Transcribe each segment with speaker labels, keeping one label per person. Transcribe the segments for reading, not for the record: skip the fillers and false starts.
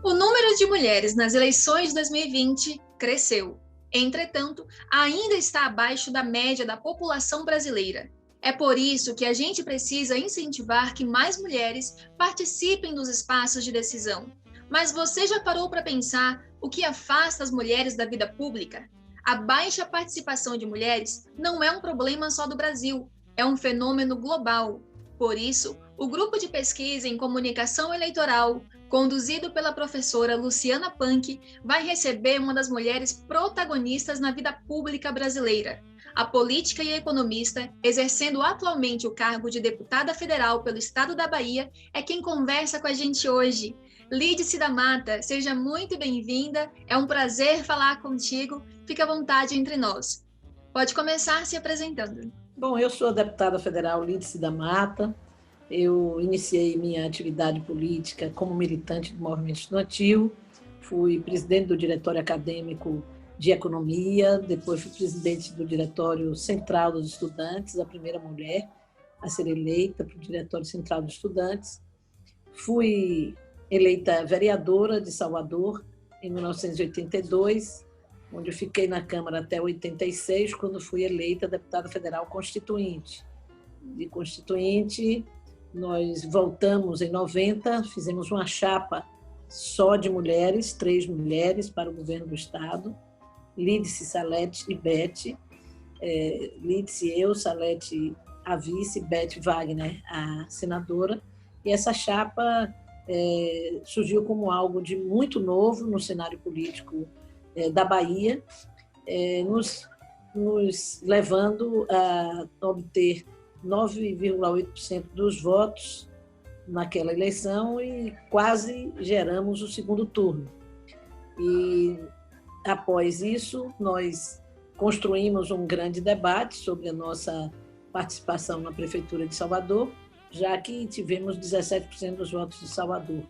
Speaker 1: O número de mulheres nas eleições de 2020 cresceu. Entretanto, ainda está abaixo da média da população brasileira. É por isso que a gente precisa incentivar que mais mulheres participem dos espaços de decisão. Mas você já parou para pensar o que afasta as mulheres da vida pública? A baixa participação de mulheres não é um problema só do Brasil, é um fenômeno global. Por isso, o grupo de pesquisa em comunicação eleitoral, conduzido pela professora Luciana Punk, vai receber uma das mulheres protagonistas na vida pública brasileira. A política e economista, exercendo atualmente o cargo de deputada federal pelo estado da Bahia, é quem conversa com a gente hoje. Lídice da Mata, seja muito bem-vinda, é um prazer falar contigo, fica à vontade entre nós. Pode começar se apresentando.
Speaker 2: Bom, eu sou a deputada federal Lídice da Mata. Eu iniciei minha atividade política como militante do movimento estudantil, fui presidente do Diretório Acadêmico de Economia, depois fui presidente do Diretório Central dos Estudantes, a primeira mulher a ser eleita para o Diretório Central dos Estudantes. Fui eleita vereadora de Salvador em 1982, onde eu fiquei na Câmara até 86, quando fui eleita deputada federal constituinte. De constituinte, nós voltamos em 90, fizemos uma chapa só de mulheres, 3 mulheres para o governo do Estado, Lídice, Salete e Beth. Lídice, eu, Salete, a vice, Beth Wagner, a senadora. E essa chapa surgiu como algo de muito novo no cenário político da Bahia, nos levando a obter 9,8% dos votos naquela eleição e quase geramos o segundo turno. E, após isso, nós construímos um grande debate sobre a nossa participação na Prefeitura de Salvador, já que tivemos 17% dos votos de Salvador.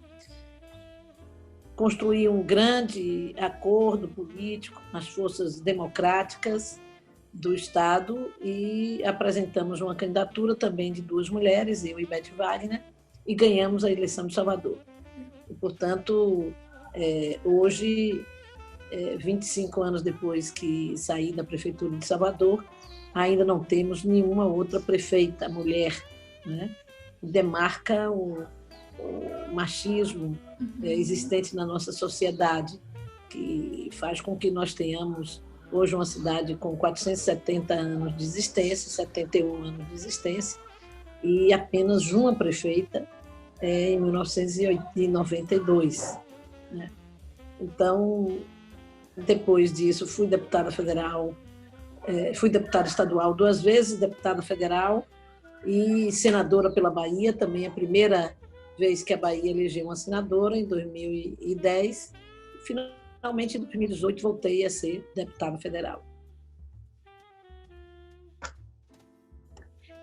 Speaker 2: Construí um grande acordo político com as forças democráticas do Estado e apresentamos uma candidatura também de 2 mulheres, eu e Beth Wagner, e ganhamos a eleição de Salvador. E, portanto, hoje, 25 anos depois que saí da Prefeitura de Salvador, ainda não temos nenhuma outra prefeita mulher, né? Demarca o machismo existente na nossa sociedade, que faz com que nós tenhamos hoje uma cidade com 470 anos de existência, 71 anos de existência, e apenas uma prefeita em 1992. Né? Então, depois disso, fui deputada federal, fui deputada estadual 2 vezes, deputada federal e senadora pela Bahia, também a primeira vez que a Bahia elegeu uma senadora, em 2010. Finalmente, em 2018, voltei a ser deputada federal.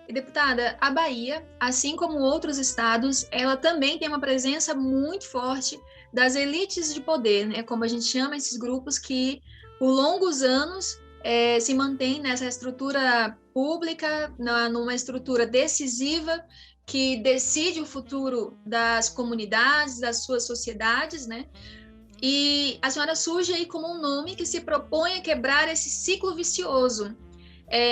Speaker 1: Deputada, a Bahia, assim como outros estados, ela também tem uma presença muito forte das elites de poder, né? Como a gente chama esses grupos que, por longos anos, se mantêm nessa estrutura pública, numa estrutura decisiva, que decide o futuro das comunidades, das suas sociedades, né? E a senhora surge aí como um nome que se propõe a quebrar esse ciclo vicioso.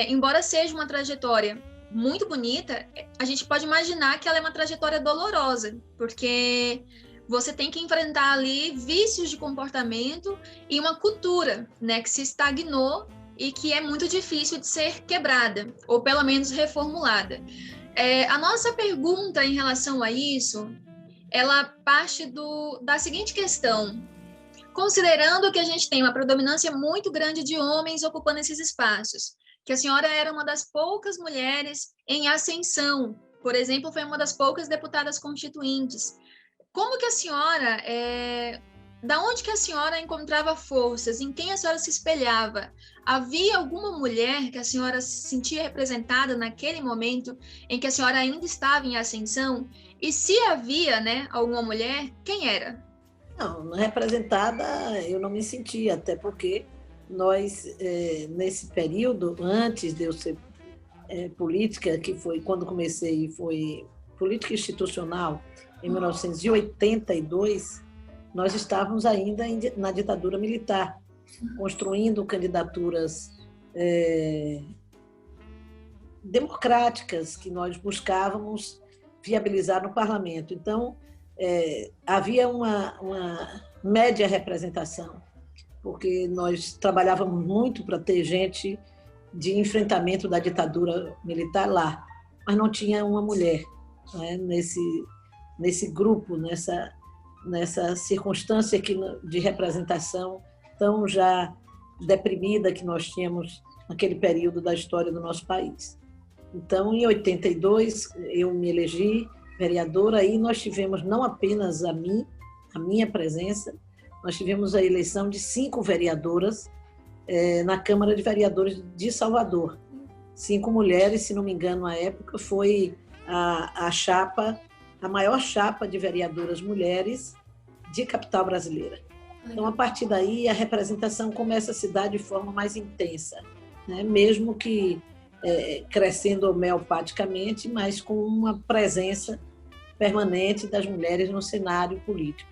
Speaker 1: Embora seja uma trajetória muito bonita, a gente pode imaginar que ela é uma trajetória dolorosa, porque você tem que enfrentar ali vícios de comportamento e uma cultura, né, que se estagnou e que é muito difícil de ser quebrada, ou pelo menos reformulada. A nossa pergunta em relação a isso, ela parte da seguinte questão: considerando que a gente tem uma predominância muito grande de homens ocupando esses espaços, que a senhora era uma das poucas mulheres em ascensão, por exemplo, foi uma das poucas deputadas constituintes. Como que a senhora, da onde que a senhora encontrava forças? Em quem a senhora se espelhava? Havia alguma mulher que a senhora se sentia representada naquele momento em que a senhora ainda estava em ascensão? E se havia, né, alguma mulher, quem era?
Speaker 2: Não, representada eu não me sentia, até porque nós, nesse período, antes de eu ser política, que foi quando comecei, foi política institucional, em 1982, nós estávamos ainda na ditadura militar, construindo candidaturas democráticas que nós buscávamos viabilizar no parlamento. Então, havia uma média representação, porque nós trabalhávamos muito para ter gente de enfrentamento da ditadura militar lá, mas não tinha uma mulher, né, nesse grupo, nessa circunstância de representação tão já deprimida que nós tínhamos naquele período da história do nosso país. Então, em 82, eu me elegi vereadora, e nós tivemos não apenas a minha presença, nós tivemos a eleição de 5 vereadoras na Câmara de Vereadores de Salvador. 5 mulheres, se não me engano, à época, foi a maior chapa de vereadoras mulheres de capital brasileira. Então, a partir daí, a representação começa a se dar de forma mais intensa, né? Mesmo que crescendo homeopaticamente, mas com uma presença permanente das mulheres no cenário político.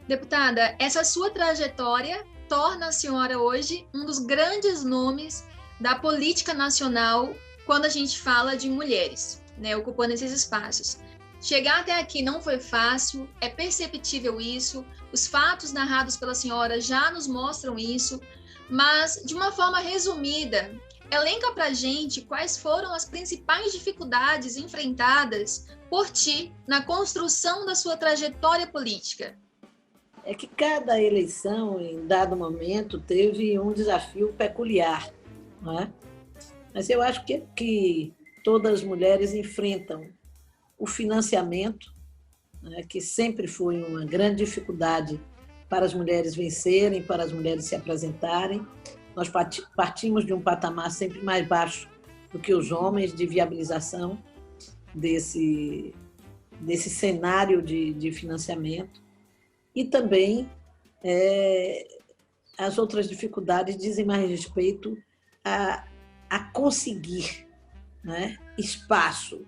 Speaker 1: Deputada, essa sua trajetória torna a senhora hoje um dos grandes nomes da política nacional quando a gente fala de mulheres, né, ocupando esses espaços. Chegar até aqui não foi fácil, é perceptível isso, os fatos narrados pela senhora já nos mostram isso, mas, de uma forma resumida, elenca pra gente quais foram as principais dificuldades enfrentadas por ti na construção da sua trajetória política.
Speaker 2: É que cada eleição, em dado momento, teve um desafio peculiar, não é? Mas eu acho que todas as mulheres enfrentam o financiamento, né, que sempre foi uma grande dificuldade para as mulheres vencerem, para as mulheres se apresentarem. Nós partimos de um patamar sempre mais baixo do que os homens de viabilização desse cenário de financiamento. E também as outras dificuldades dizem mais respeito a conseguir, né, espaço,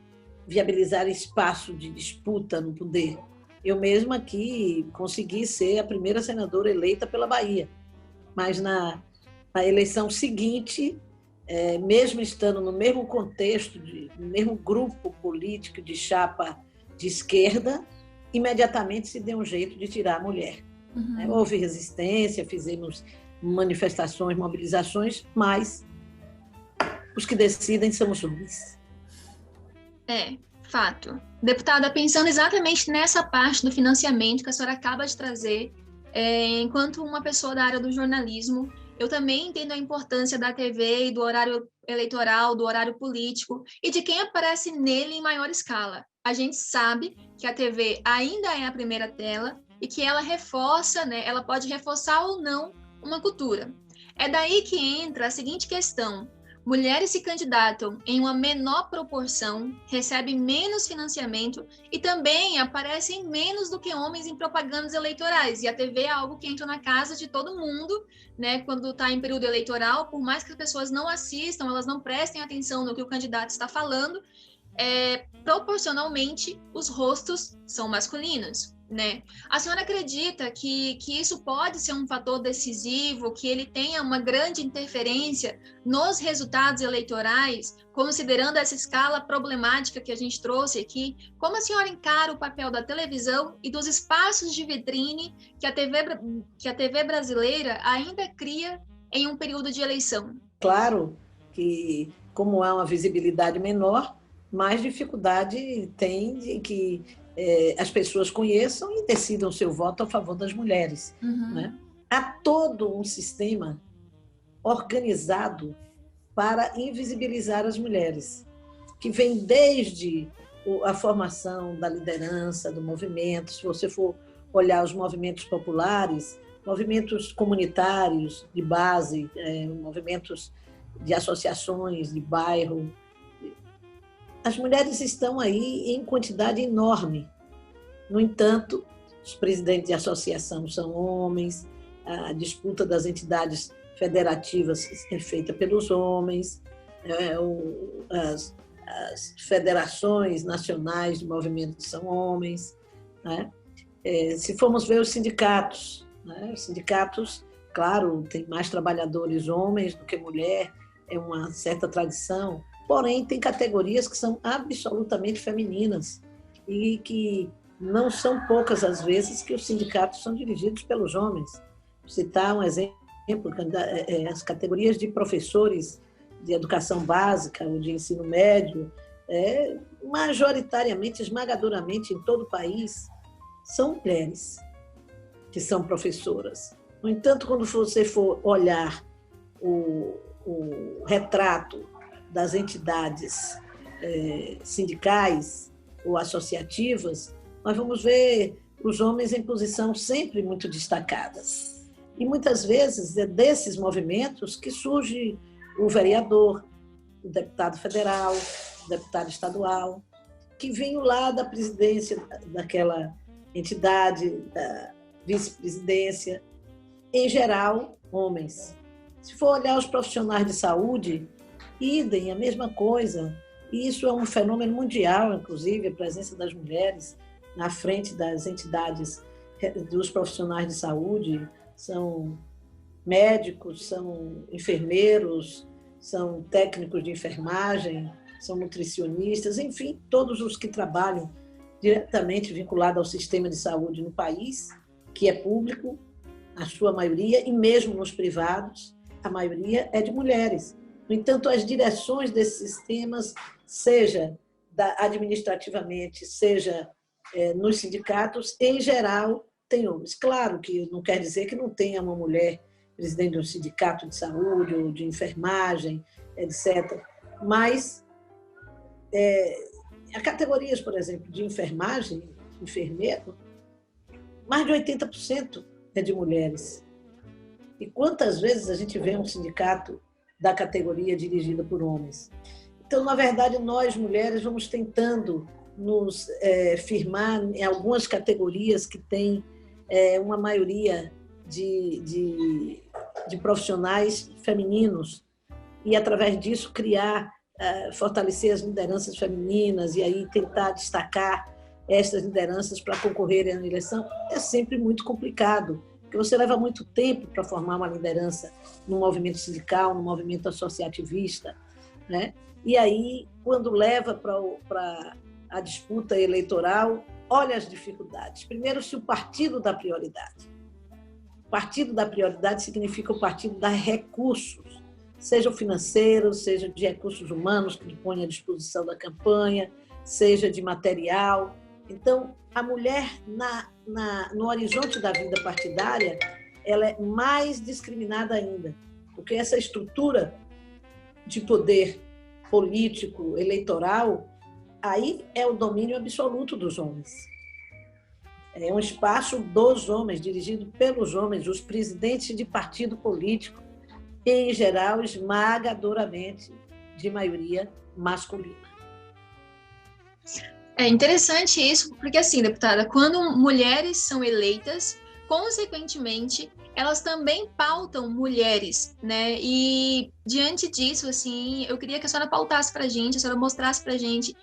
Speaker 2: viabilizar espaço de disputa no poder. Eu mesma aqui consegui ser a primeira senadora eleita pela Bahia, mas na eleição seguinte, mesmo estando no mesmo contexto, no mesmo grupo político de chapa de esquerda, imediatamente se deu um jeito de tirar a mulher. Uhum. Houve resistência, fizemos manifestações, mobilizações, mas os que decidem são os homens.
Speaker 1: Fato. Deputada, pensando exatamente nessa parte do financiamento que a senhora acaba de trazer, enquanto uma pessoa da área do jornalismo, eu também entendo a importância da TV e do horário eleitoral, do horário político e de quem aparece nele em maior escala. A gente sabe que a TV ainda é a primeira tela e que ela reforça, né, ela pode reforçar ou não uma cultura. É daí que entra a seguinte questão: mulheres se candidatam em uma menor proporção, recebem menos financiamento e também aparecem menos do que homens em propagandas eleitorais. E a TV é algo que entra na casa de todo mundo, né? Quando está em período eleitoral, por mais que as pessoas não assistam, elas não prestem atenção no que o candidato está falando, proporcionalmente os rostos são masculinos, né? A senhora acredita que isso pode ser um fator decisivo, que ele tenha uma grande interferência nos resultados eleitorais, considerando essa escala problemática que a gente trouxe aqui? Como a senhora encara o papel da televisão e dos espaços de vitrine que a TV brasileira ainda cria em um período de eleição?
Speaker 2: Claro que, como há uma visibilidade menor, mais dificuldade tem de que as pessoas conheçam e decidam seu voto a favor das mulheres. Uhum. Né? Há todo um sistema organizado para invisibilizar as mulheres, que vem desde a formação da liderança, do movimento. Se você for olhar os movimentos populares, movimentos comunitários de base, movimentos de associações de bairro, as mulheres estão aí em quantidade enorme. No entanto, os presidentes de associação são homens, a disputa das entidades federativas é feita pelos homens, as federações nacionais de movimentos são homens, né? Se formos ver os sindicatos, né? Os sindicatos, claro, tem mais trabalhadores homens do que mulher, é uma certa tradição, porém tem categorias que são absolutamente femininas e que não são poucas as vezes que os sindicatos são dirigidos pelos homens. Vou citar um exemplo, as categorias de professores de educação básica ou de ensino médio, majoritariamente, esmagadoramente em todo o país, são mulheres que são professoras. No entanto, quando você for olhar o retrato das entidades sindicais ou associativas, nós vamos ver os homens em posição sempre muito destacadas. E muitas vezes é desses movimentos que surge o vereador, o deputado federal, o deputado estadual, que vem lá da presidência daquela entidade, da vice-presidência, em geral, homens. Se for olhar os profissionais de saúde, idem, a mesma coisa. E isso é um fenômeno mundial, inclusive, a presença das mulheres na frente das entidades dos profissionais de saúde. São médicos, são enfermeiros, são técnicos de enfermagem, são nutricionistas, enfim, todos os que trabalham diretamente vinculados ao sistema de saúde no país, que é público, a sua maioria, e mesmo nos privados, a maioria é de mulheres. No entanto, as direções desses sistemas, seja administrativamente, seja nos sindicatos, em geral, tem homens. Claro que não quer dizer que não tenha uma mulher presidente de um sindicato de saúde ou de enfermagem, etc. Mas há categorias, por exemplo, de enfermagem, enfermeiro, mais de 80% é de mulheres. E quantas vezes a gente vê um sindicato da categoria dirigida por homens? Então, na verdade, nós, mulheres, vamos tentando nos firmar em algumas categorias que têm uma maioria de profissionais femininos e, através disso, fortalecer as lideranças femininas e aí tentar destacar estas lideranças para concorrerem à eleição. É sempre muito complicado, porque você leva muito tempo para formar uma liderança no movimento sindical, no movimento associativista, né? E aí, quando leva para a disputa eleitoral, olha as dificuldades. Primeiro, se o partido dá prioridade. O partido da prioridade significa o partido dá recursos, seja financeiros, seja de recursos humanos que põe à disposição da campanha, seja de material. Então, a mulher, no horizonte da vida partidária, ela é mais discriminada ainda, porque essa estrutura de poder político, eleitoral, aí é o domínio absoluto dos homens. É um espaço dos homens, dirigido pelos homens, os presidentes de partido político, em geral, esmagadoramente de maioria masculina.
Speaker 1: É interessante isso, porque assim, deputada, quando mulheres são eleitas, consequentemente, elas também pautam mulheres, né? E diante disso, assim, eu queria que a senhora pautasse para a gente, a senhora mostrasse para a gente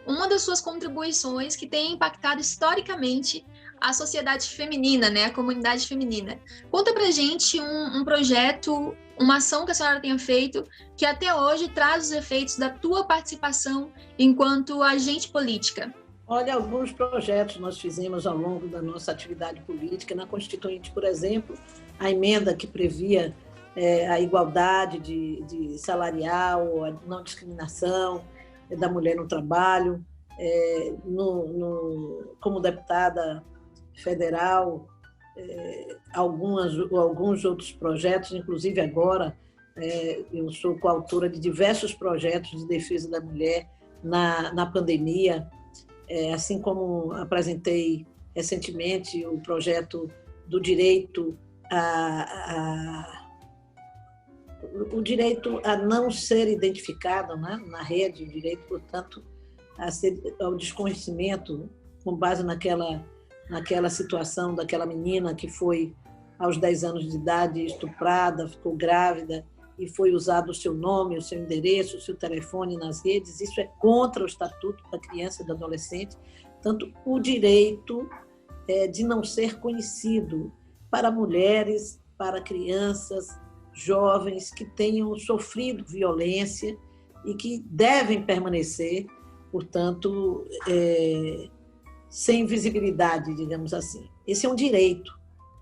Speaker 1: uma das suas contribuições que tem impactado historicamente a sociedade feminina, né? A comunidade feminina. Conta pra gente um projeto, uma ação que a senhora tenha feito que até hoje traz os efeitos da tua participação enquanto agente política.
Speaker 2: Olha, alguns projetos nós fizemos ao longo da nossa atividade política. Na Constituinte, por exemplo, a emenda que previa a igualdade de salarial, a não discriminação da mulher no trabalho. Como deputada federal, alguns outros projetos, inclusive agora, eu sou coautora de diversos projetos de defesa da mulher na pandemia, assim como apresentei recentemente o projeto do direito o direito a não ser identificado, né, na rede, o direito, portanto, ao desconhecimento, com base naquela situação daquela menina que foi, aos 10 anos de idade, estuprada, ficou grávida e foi usado o seu nome, o seu endereço, o seu telefone nas redes. Isso é contra o Estatuto da Criança e do Adolescente. Portanto, o direito de não ser conhecido para mulheres, para crianças, jovens que tenham sofrido violência e que devem permanecer, portanto, sem visibilidade, digamos assim. Esse é um direito,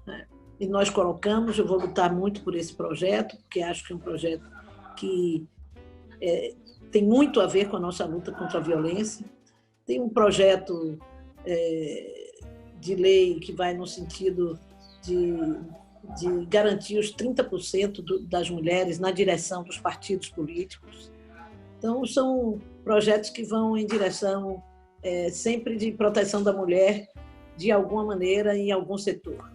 Speaker 2: né? E nós colocamos, eu vou lutar muito por esse projeto, porque acho que é um projeto que tem muito a ver com a nossa luta contra a violência. Tem um projeto de lei que vai no sentido de garantir os 30% das mulheres na direção dos partidos políticos. Então, são projetos que vão em direção sempre de proteção da mulher, de alguma maneira, em algum setor.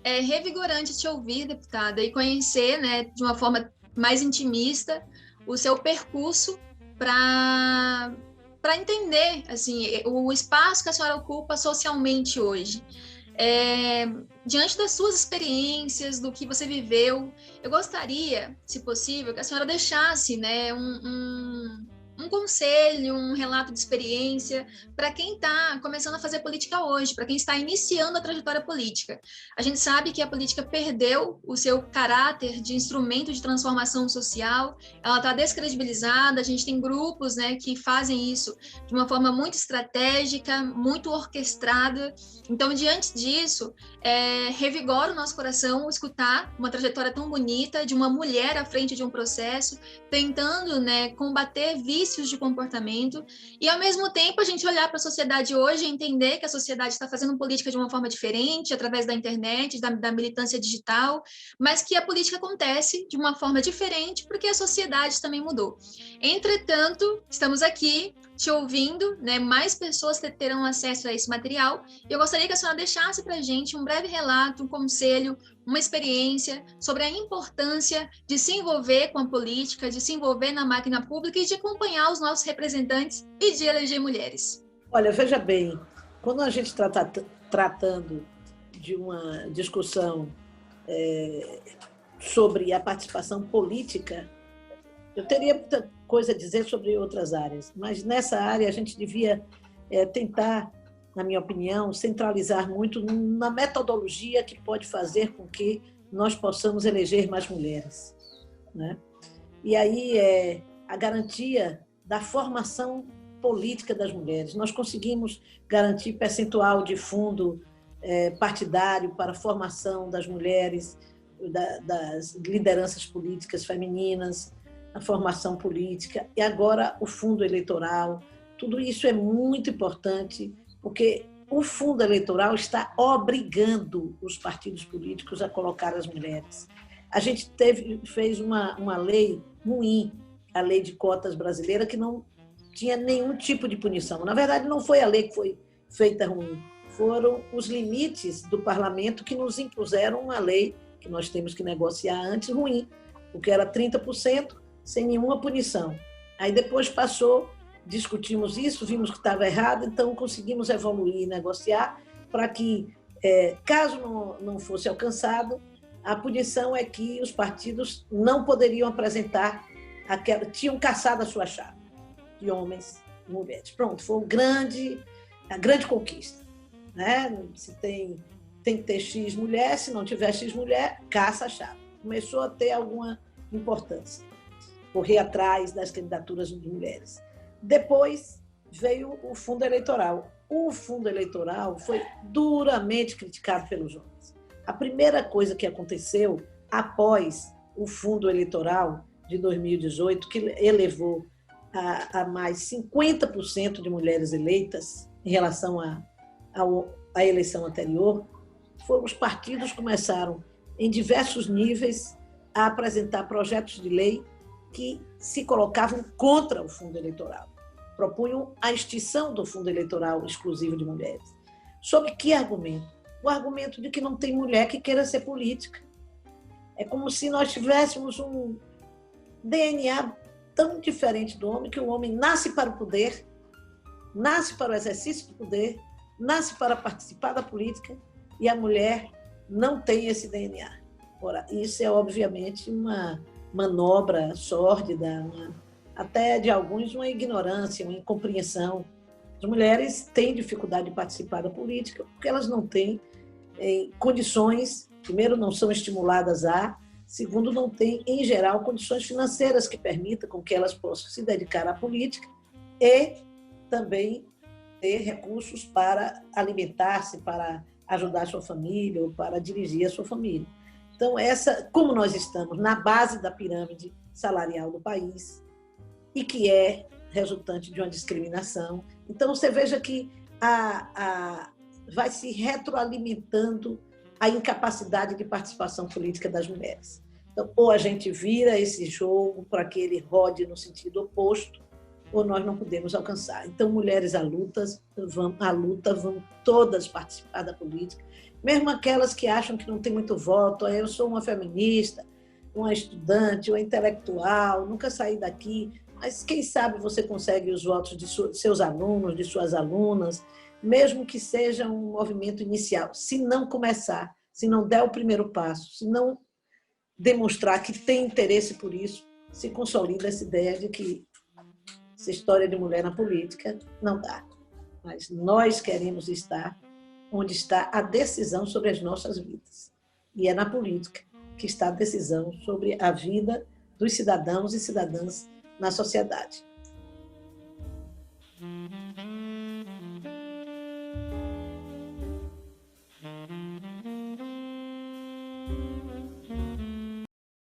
Speaker 1: É revigorante te ouvir, deputada, e conhecer, né, de uma forma mais intimista o seu percurso para entender assim, o espaço que a senhora ocupa socialmente hoje. Diante das suas experiências, do que você viveu, eu gostaria, se possível, que a senhora deixasse, né, um conselho, um relato de experiência para quem está começando a fazer política hoje, para quem está iniciando a trajetória política. A gente sabe que a política perdeu o seu caráter de instrumento de transformação social, ela está descredibilizada, a gente tem grupos, né, que fazem isso de uma forma muito estratégica, muito orquestrada. Então, diante disso, revigora o nosso coração escutar uma trajetória tão bonita de uma mulher à frente de um processo, tentando, né, combater vícios de comportamento, e ao mesmo tempo a gente olhar para a sociedade hoje e entender que a sociedade está fazendo política de uma forma diferente, através da internet, da militância digital, mas que a política acontece de uma forma diferente porque a sociedade também mudou. Entretanto, estamos aqui te ouvindo, né? Mais pessoas terão acesso a esse material, e eu gostaria que a senhora deixasse para a gente um breve relato, um conselho, uma experiência sobre a importância de se envolver com a política, de se envolver na máquina pública e de acompanhar os nossos representantes e de eleger mulheres.
Speaker 2: Olha, veja bem, quando a gente está tratando de uma discussão sobre a participação política, eu teria muita coisa a dizer sobre outras áreas, mas nessa área a gente devia tentar, na minha opinião, centralizar muito na metodologia que pode fazer com que nós possamos eleger mais mulheres, né? E aí a garantia da formação política das mulheres. Nós conseguimos garantir percentual de fundo partidário para a formação das mulheres, das lideranças políticas femininas, a formação política, e agora o fundo eleitoral. Tudo isso é muito importante, porque o fundo eleitoral está obrigando os partidos políticos a colocar as mulheres. A gente fez uma lei ruim, a lei de cotas brasileira, que não tinha nenhum tipo de punição. Na verdade, não foi a lei que foi feita ruim, foram os limites do parlamento que nos impuseram uma lei que nós temos que negociar antes ruim, porque era 30%, sem nenhuma punição. Aí depois passou, discutimos isso, vimos que estava errado, então conseguimos evoluir e negociar para que, caso não fosse alcançado, a punição é que os partidos não poderiam apresentar tinham caçado a sua chapa de homens e mulheres. Pronto, foi a grande conquista, né? Se tem que ter X mulher, se não tiver X mulher, caça a chapa. Começou a ter alguma importância, correr atrás das candidaturas de mulheres. Depois veio o fundo eleitoral. O fundo eleitoral foi duramente criticado pelos homens. A primeira coisa que aconteceu após o fundo eleitoral de 2018, que elevou a mais 50% de mulheres eleitas em relação à eleição anterior, os partidos começaram, em diversos níveis, a apresentar projetos de lei que se colocavam contra o fundo eleitoral, propunham a extinção do fundo eleitoral exclusivo de mulheres. Sob que argumento? O argumento de que não tem mulher que queira ser política. É como se nós tivéssemos um DNA tão diferente do homem, que o homem nasce para o poder, nasce para o exercício do poder, nasce para participar da política, e a mulher não tem esse DNA. Ora, isso é, obviamente, uma manobra sórdida, até de alguns uma ignorância, uma incompreensão As mulheres têm dificuldade de participar da política porque elas não têm condições, primeiro, não são estimuladas segundo, não têm, em geral, condições financeiras que permitam com que elas possam se dedicar à política e também ter recursos para alimentar-se, para ajudar a sua família ou para dirigir a sua família. Então, como nós estamos na base da pirâmide salarial do país e que é resultante de uma discriminação, então você veja que vai se retroalimentando a incapacidade de participação política das mulheres. Então, ou a gente vira esse jogo para que ele rode no sentido oposto, ou nós não podemos alcançar. Então, mulheres à luta, vão todas participar da política, mesmo aquelas que acham que não tem muito voto. Eu sou uma feminista, uma estudante, uma intelectual, nunca saí daqui, mas quem sabe você consegue os votos de seus alunos, de suas alunas, mesmo que seja um movimento inicial. Se não começar, se não der o primeiro passo, se não demonstrar que tem interesse por isso, se consolida essa ideia de que essa história de mulher na política não dá. Mas nós queremos estar onde está a decisão sobre as nossas vidas. E é na política que está a decisão sobre a vida dos cidadãos e cidadãs na sociedade.